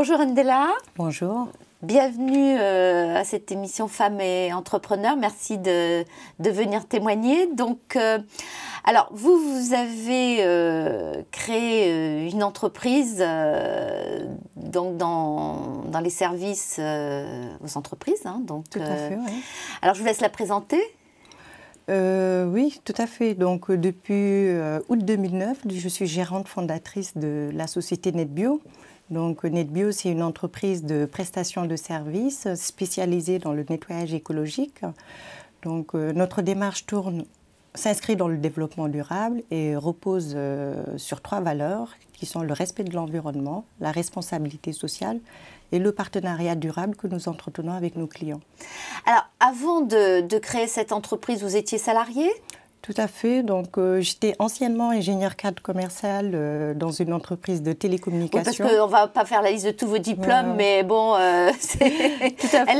Bonjour Ndella. Bonjour. Bienvenue à cette émission Femmes et Entrepreneurs. Merci de venir témoigner. Donc, alors, vous avez créé une entreprise donc dans les services aux entreprises. Hein, donc, tout à fait, oui. Alors, je vous laisse la présenter. Oui, tout à fait. Donc, depuis août 2009, je suis gérante fondatrice de la société NetBio. Donc, NetBio, c'est une entreprise de prestation de services spécialisée dans le nettoyage écologique. Donc, notre démarche s'inscrit dans le développement durable et repose sur 3 valeurs qui sont le respect de l'environnement, la responsabilité sociale et le partenariat durable que nous entretenons avec nos clients. Alors, avant de créer cette entreprise, vous étiez salarié ? Tout à fait. Donc, j'étais anciennement ingénieur cadre commercial dans une entreprise de télécommunications. Oui, parce qu'on ne va pas faire la liste de tous vos diplômes, mais bon, elle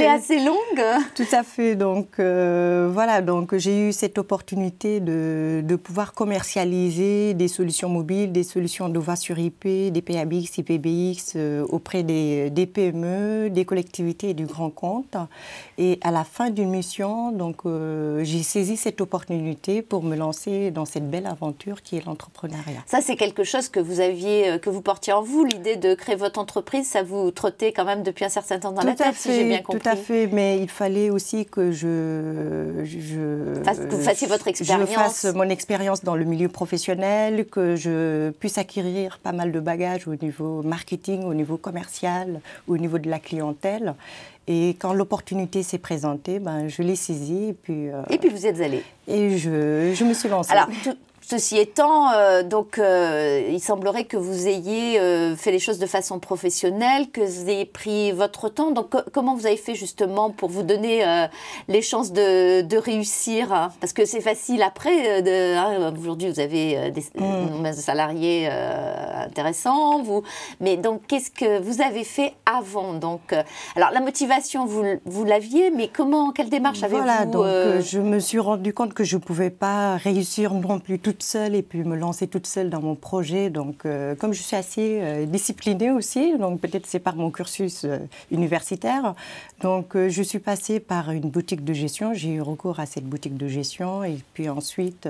est assez longue. Tout à fait. Donc, voilà. Donc, j'ai eu cette opportunité de pouvoir commercialiser des solutions mobiles, des solutions de voix sur IP, des PABX, IPBX auprès des PME, des collectivités et du grand compte. Et à la fin d'une mission, donc, j'ai saisi cette opportunité pour me lancer dans cette belle aventure qui est l'entrepreneuriat. Ça, c'est quelque chose que vous portiez en vous, l'idée de créer votre entreprise, ça vous trottait quand même depuis un certain temps dans la tête, si j'ai bien compris. Tout à fait, mais il fallait aussi que vous fassiez votre expérience. Je fasse mon expérience dans le milieu professionnel, que je puisse acquérir pas mal de bagages au niveau marketing, au niveau commercial, au niveau de la clientèle. Et quand l'opportunité s'est présentée, je l'ai saisie. Et puis vous êtes allée. Et je me suis lancée. Alors, ceci étant, il semblerait que vous ayez fait les choses de façon professionnelle, que vous ayez pris votre temps. Donc, comment vous avez fait justement pour vous donner les chances de réussir, hein? Parce que c'est facile après. Aujourd'hui, vous avez des salariés intéressants. Mais donc, qu'est-ce que vous avez fait avant? Donc, alors, la motivation, vous l'aviez, mais quelle démarche avez-vous? Voilà, donc je me suis rendu compte que je ne pouvais pas réussir non plus toute seule et puis me lancer toute seule dans mon projet. Donc, comme je suis assez disciplinée aussi, donc peut-être c'est par mon cursus universitaire, donc je suis passée par une boutique de gestion. J'ai eu recours à cette boutique de gestion et puis ensuite,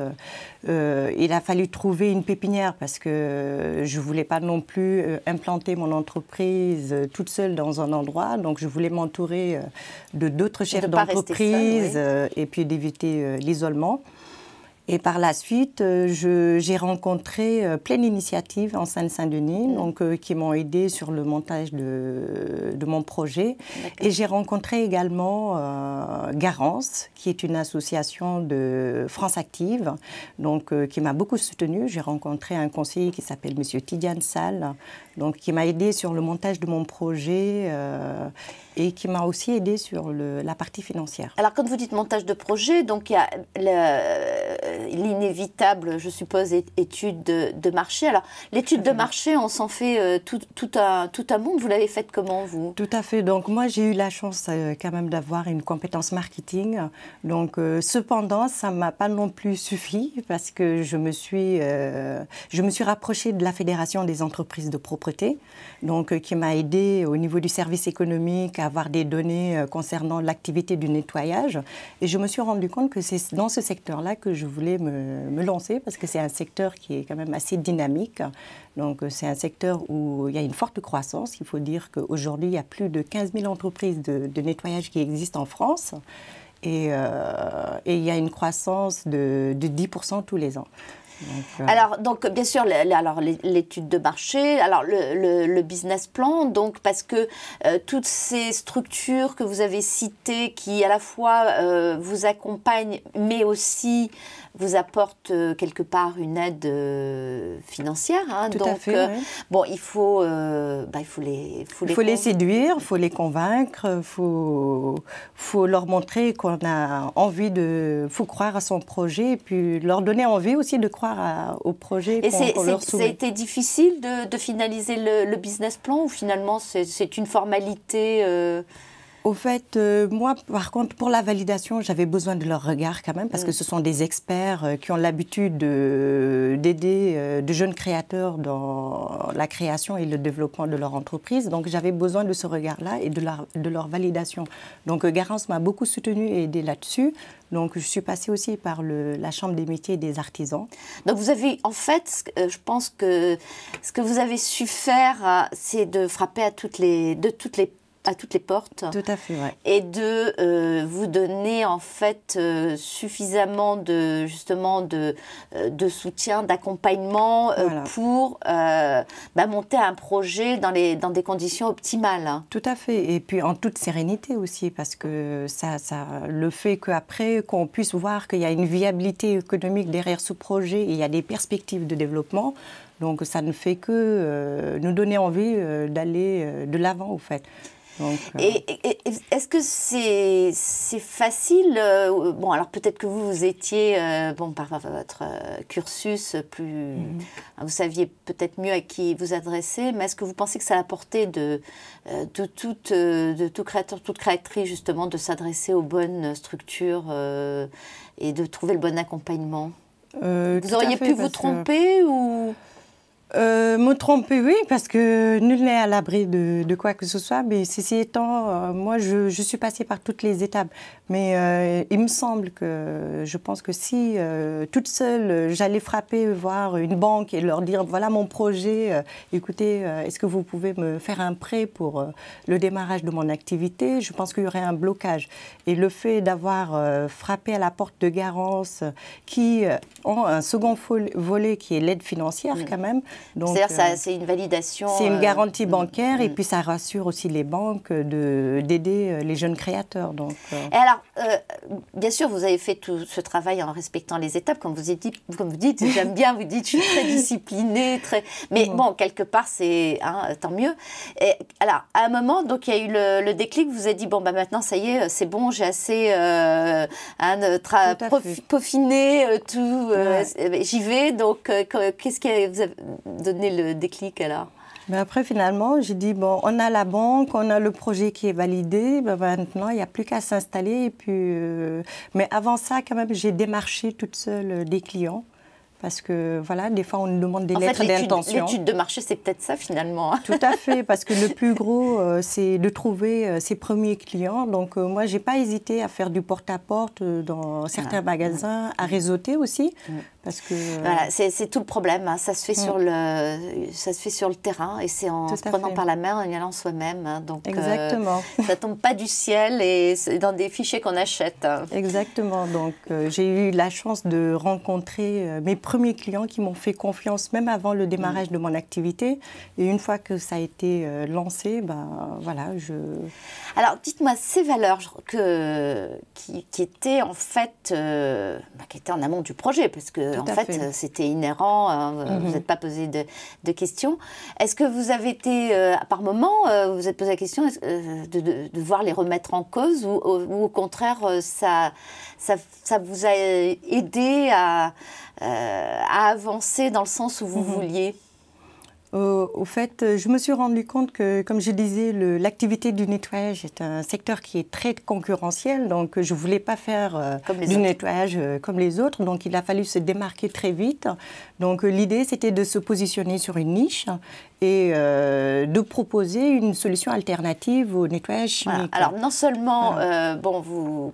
il a fallu trouver une pépinière parce que je ne voulais pas non plus implanter mon entreprise toute seule dans un endroit. Donc, je voulais m'entourer de d'autres chefs d'entreprise et puis d'éviter l'isolement. Et par la suite, j'ai rencontré Pleine Initiative en Seine-Saint-Denis, qui m'ont aidé sur le montage de mon projet. Et j'ai rencontré également Garance, qui est une association de France Active, donc, qui m'a beaucoup soutenue. J'ai rencontré un conseiller qui s'appelle M. Tidiane Sall, donc, qui m'a aidé sur le montage de mon projet et qui m'a aussi aidé sur la partie financière. Alors, quand vous dites montage de projet, donc il y a l'inévitable, je suppose, étude de marché. Alors, l'étude de marché, on s'en fait tout un monde. Vous l'avez faite comment, vous? Tout à fait. Donc, moi, j'ai eu la chance quand même d'avoir une compétence marketing. Donc, cependant, ça ne m'a pas non plus suffi parce que je me suis rapprochée de la Fédération des entreprises de propreté, donc, qui m'a aidée au niveau du service économique à avoir des données concernant l'activité du nettoyage. Et je me suis rendu compte que c'est dans ce secteur-là que je voulais me lancer parce que c'est un secteur qui est quand même assez dynamique. Donc, c'est un secteur où il y a une forte croissance. Il faut dire qu'aujourd'hui, il y a plus de 15 000 entreprises de nettoyage qui existent en France. Et il y a une croissance de 10% tous les ans. Donc, bien sûr, l'étude de marché, alors le business plan, donc parce que toutes ces structures que vous avez citées qui à la fois vous accompagnent, mais aussi vous apportent quelque part une aide financière. Hein, Tout à fait, oui. Bon, il faut les séduire, il faut les convaincre, il faut leur montrer qu'on a envie faut croire à son projet et puis leur donner envie aussi de croire au projet qu'on leur soumet. Ça a été difficile de finaliser le business plan ou finalement c'est une formalité Au fait, moi, par contre, pour la validation, j'avais besoin de leur regard quand même, parce que ce sont des experts qui ont l'habitude d'aider de jeunes créateurs dans la création et le développement de leur entreprise. Donc, j'avais besoin de ce regard-là et de leur validation. Donc, Garance m'a beaucoup soutenue et aidée là-dessus. Donc, je suis passée aussi par la Chambre des métiers et des artisans. Donc, vous avez, en fait, je pense que ce que vous avez su faire, c'est de frapper à toutes les portes. Tout à fait, ouais. Et de vous donner en fait suffisamment de soutien, d'accompagnement Voilà. pour monter un projet dans des conditions optimales. Tout à fait. Et puis en toute sérénité aussi, parce que le fait qu'après, qu'on puisse voir qu'il y a une viabilité économique derrière ce projet et il y a des perspectives de développement, donc ça ne fait que nous donner envie d'aller de l'avant, au fait. Donc, et est-ce que c'est facile bon, alors peut-être que vous étiez, par votre cursus, vous saviez peut-être mieux à qui vous adresser, mais est-ce que vous pensez que ça a apporté de tout créateur, toute créatrice, justement, de s'adresser aux bonnes structures et de trouver le bon accompagnement? Vous auriez pu vous tromper ou... Me tromper, oui, parce que nul n'est à l'abri de quoi que ce soit. Mais ceci étant, moi, je suis passée par toutes les étapes. Mais il me semble que, je pense que si toute seule, j'allais frapper, voir une banque et leur dire, voilà mon projet, écoutez, est-ce que vous pouvez me faire un prêt pour le démarrage de mon activité? Je pense qu'il y aurait un blocage. Et le fait d'avoir frappé à la porte de Garance, qui ont un second volet qui est l'aide financière quand même. C'est-à-dire c'est une validation. C'est une garantie bancaire et puis ça rassure aussi les banques d'aider les jeunes créateurs. Donc, Et alors, bien sûr, vous avez fait tout ce travail en respectant les étapes, comme vous dites, j'aime bien, vous dites, je suis très disciplinée, mais bon, quelque part, c'est tant mieux. Et, alors, à un moment, donc, il y a eu le déclic, vous avez dit, bon, maintenant, ça y est, c'est bon, j'ai assez peaufiné tout, j'y vais, donc, qu'est-ce qui vous a donné le déclic, alors? Mais après, finalement, j'ai dit, bon, on a la banque, on a le projet qui est validé, maintenant, il n'y a plus qu'à s'installer. Et puis, mais avant ça, quand même, j'ai démarché toute seule des clients. Parce que, voilà, des fois, on nous demande des lettres d'intention. L'étude de marché, c'est peut-être ça, finalement. Tout à fait, parce que le plus gros, c'est de trouver ses premiers clients. Donc, moi, je n'ai pas hésité à faire du porte-à-porte dans certains magasins, à réseauter aussi. Parce que, voilà, c'est tout le problème. Ça se fait sur le terrain et c'est en se prenant par la main, en y allant soi-même. Donc, exactement. Ça ne tombe pas du ciel et c'est dans des fichiers qu'on achète. Exactement. Donc, j'ai eu la chance de rencontrer mes premiers clients qui m'ont fait confiance, même avant le démarrage de mon activité. Et une fois que ça a été lancé, voilà, Alors, dites-moi, ces valeurs qui étaient en fait, qui étaient en amont du projet, parce que en fait, c'était inhérent, vous n'êtes pas posé de questions. Est-ce que vous avez été, par moment, vous vous êtes posé la question de voir les remettre en cause ou au contraire, ça vous a aidé à avancer dans le sens où vous vouliez? Au fait, je me suis rendu compte que, comme je disais, l'activité du nettoyage est un secteur qui est très concurrentiel. Donc, je ne voulais pas faire du nettoyage comme les autres. Donc, il a fallu se démarquer très vite. Donc, l'idée, c'était de se positionner sur une niche et de proposer une solution alternative au nettoyage chimique. Voilà. Alors, non seulement,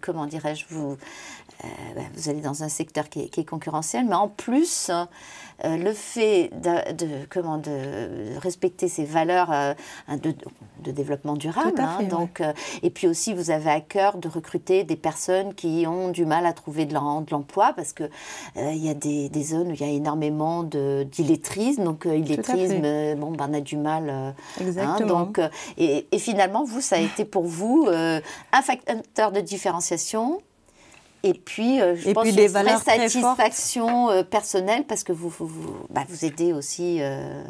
comment dirais-je, vous allez dans un secteur qui est concurrentiel, mais en plus, le fait de respecter ces valeurs de développement durable, donc, et puis aussi vous avez à cœur de recruter des personnes qui ont du mal à trouver de l'emploi, parce que il y a des zones où il y a énormément d'illettrisme, donc illettrisme, on a du mal. Exactement. Et finalement, ça a été pour vous un facteur de différenciation. Et puis, je pense une vraie satisfaction personnelle parce que vous aidez aussi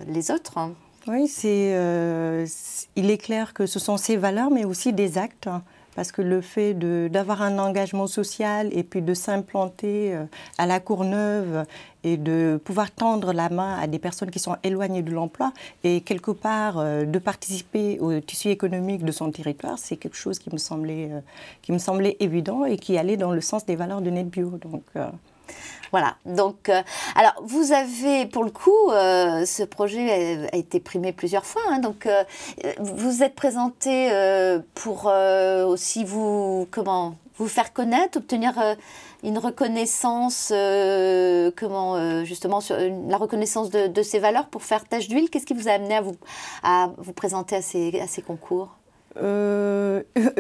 les autres. Oui, il est clair que ce sont ces valeurs, mais aussi des actes. parce que le fait d'avoir un engagement social et puis de s'implanter à La Courneuve et de pouvoir tendre la main à des personnes qui sont éloignées de l'emploi et quelque part de participer au tissu économique de son territoire, c'est quelque chose qui me semblait évident et qui allait dans le sens des valeurs de NetBio. Donc, voilà, donc, alors vous avez, pour le coup, ce projet a été primé plusieurs fois, hein, donc vous êtes présenté pour aussi vous faire connaître, obtenir une reconnaissance, justement, sur la reconnaissance de ces valeurs pour faire tache d'huile. Qu'est-ce qui vous a amené à vous présenter à ces concours ?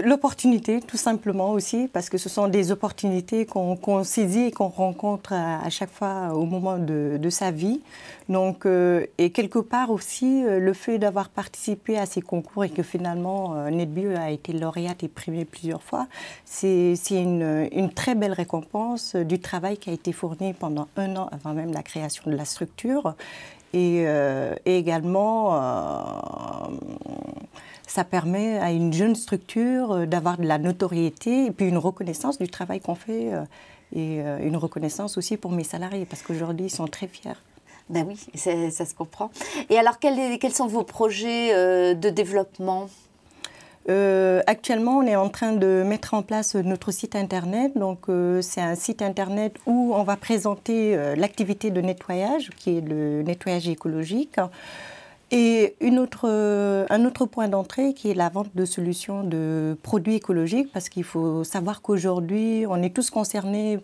L'opportunité, tout simplement aussi, parce que ce sont des opportunités qu'on saisit et qu'on rencontre à chaque fois au moment de sa vie. Donc, et quelque part aussi, le fait d'avoir participé à ces concours et que finalement NetBio a été lauréate et primée plusieurs fois, c'est une très belle récompense du travail qui a été fourni pendant 1 an avant même la création de la structure. Et également, ça permet à une jeune structure d'avoir de la notoriété et puis une reconnaissance du travail qu'on fait et une reconnaissance aussi pour mes salariés parce qu'aujourd'hui, ils sont très fiers. Ben oui, ça se comprend. Et alors, quels sont vos projets de développement ? Actuellement, on est en train de mettre en place notre site internet. Donc, c'est un site internet où on va présenter l'activité de nettoyage, qui est le nettoyage écologique. Et un autre point d'entrée qui est la vente de solutions de produits écologiques, parce qu'il faut savoir qu'aujourd'hui, on est tous concernés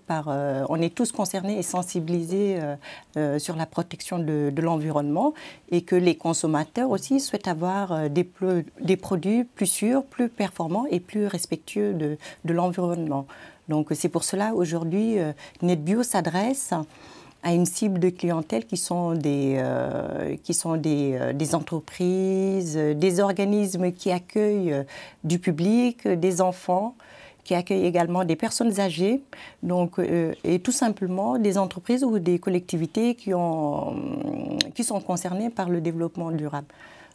et sensibilisés sur la protection de l'environnement et que les consommateurs aussi souhaitent avoir des produits plus sûrs, plus performants et plus respectueux de l'environnement. Donc c'est pour cela aujourd'hui, NetBio s'adresse à une cible de clientèle qui sont des entreprises, des organismes qui accueillent du public, des enfants, qui accueillent également des personnes âgées, donc, et tout simplement des entreprises ou des collectivités qui sont concernées par le développement durable.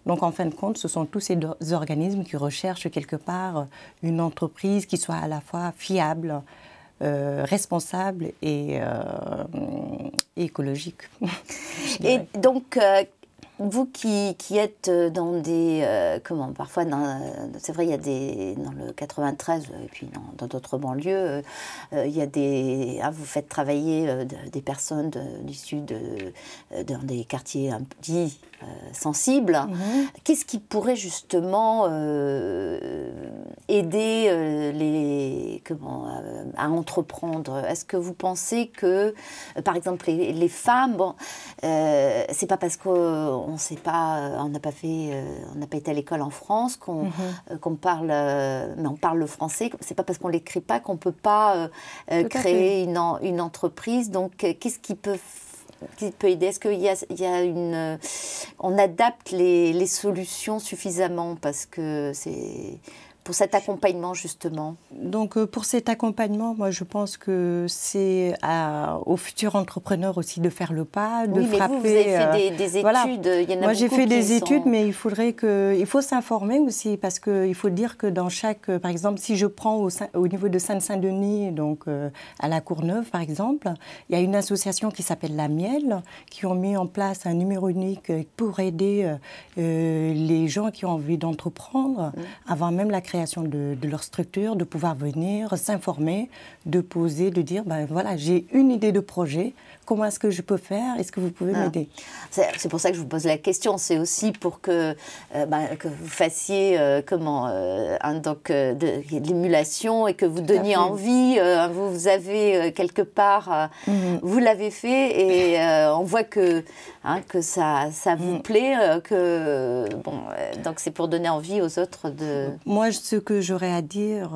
Donc, en fin de compte, ce sont tous ces organismes qui recherchent quelque part une entreprise qui soit à la fois fiable, responsable et écologique. Et donc, vous qui êtes dans des... parfois, c'est vrai, il y a dans le 93 et puis dans d'autres banlieues, il y a vous faites travailler des personnes issues dans des quartiers dits sensibles. Mm-hmm. Qu'est-ce qui pourrait justement aider à entreprendre? Est-ce que vous pensez que, par exemple, les femmes, c'est pas parce qu'on n'a pas été à l'école en France qu'on parle, mais on parle le français. C'est pas parce qu'on l'écrit pas qu'on peut pas créer une entreprise. Donc, qu'est-ce qui peut aider? Est-ce qu'il y a on adapte les solutions suffisamment parce que c'est pour cet accompagnement, justement? Donc, pour cet accompagnement, moi, je pense que c'est aux futurs entrepreneurs aussi de faire le pas, de frapper... Vous avez fait des études. Voilà. Il y en a moi, j'ai fait des études, mais il faut s'informer aussi, parce qu'il faut dire que dans par exemple, si je prends au niveau de Seine-Saint-Denis, donc à La Courneuve, par exemple, il y a une association qui s'appelle La Miel, qui ont mis en place un numéro unique pour aider les gens qui ont envie d'entreprendre, avant même la création de leur structure, de pouvoir venir s'informer, de poser, de dire, voilà, j'ai une idée de projet, comment est-ce que je peux faire? Est-ce que vous pouvez m'aider? C'est pour ça que je vous pose la question. C'est aussi pour que vous fassiez de l'émulation et que vous donniez envie. Vous avez quelque part, vous l'avez fait et on voit que ça vous plaît. Donc c'est pour donner envie aux autres de... Moi, ce que j'aurais à dire,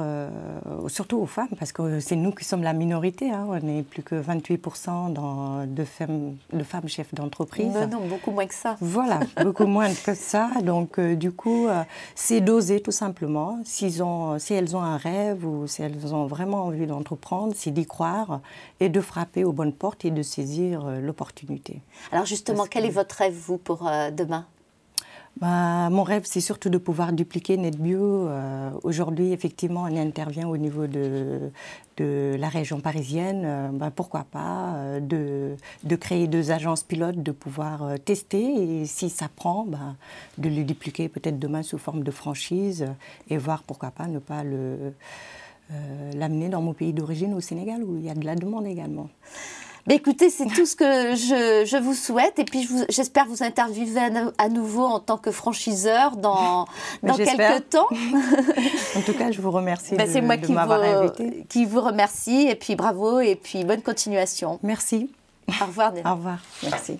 surtout aux femmes, parce que c'est nous qui sommes la minorité, on n'est plus que 28% de femmes chefs d'entreprise. Non, beaucoup moins que ça. Voilà, beaucoup moins que ça. Donc, du coup, c'est d'oser tout simplement. Si elles ont un rêve ou si elles ont vraiment envie d'entreprendre, c'est d'y croire et de frapper aux bonnes portes et de saisir l'opportunité. Alors justement, quel est votre rêve, vous, pour demain ? Mon rêve, c'est surtout de pouvoir dupliquer NetBio. Aujourd'hui, effectivement, on intervient au niveau de la région parisienne. Pourquoi pas de créer 2 agences pilotes, de pouvoir tester et si ça prend, de le dupliquer peut-être demain sous forme de franchise et voir pourquoi pas ne pas l'amener dans mon pays d'origine, au Sénégal, où il y a de la demande également. Écoutez, c'est tout ce que je vous souhaite. Et puis, j'espère vous interviewer à nouveau en tant que franchiseur dans quelques temps. En tout cas, je vous remercie c'est moi de m'avoir invité. Qui vous remercie. Et puis, bravo. Et puis, bonne continuation. Merci. Au revoir. Au revoir. Merci.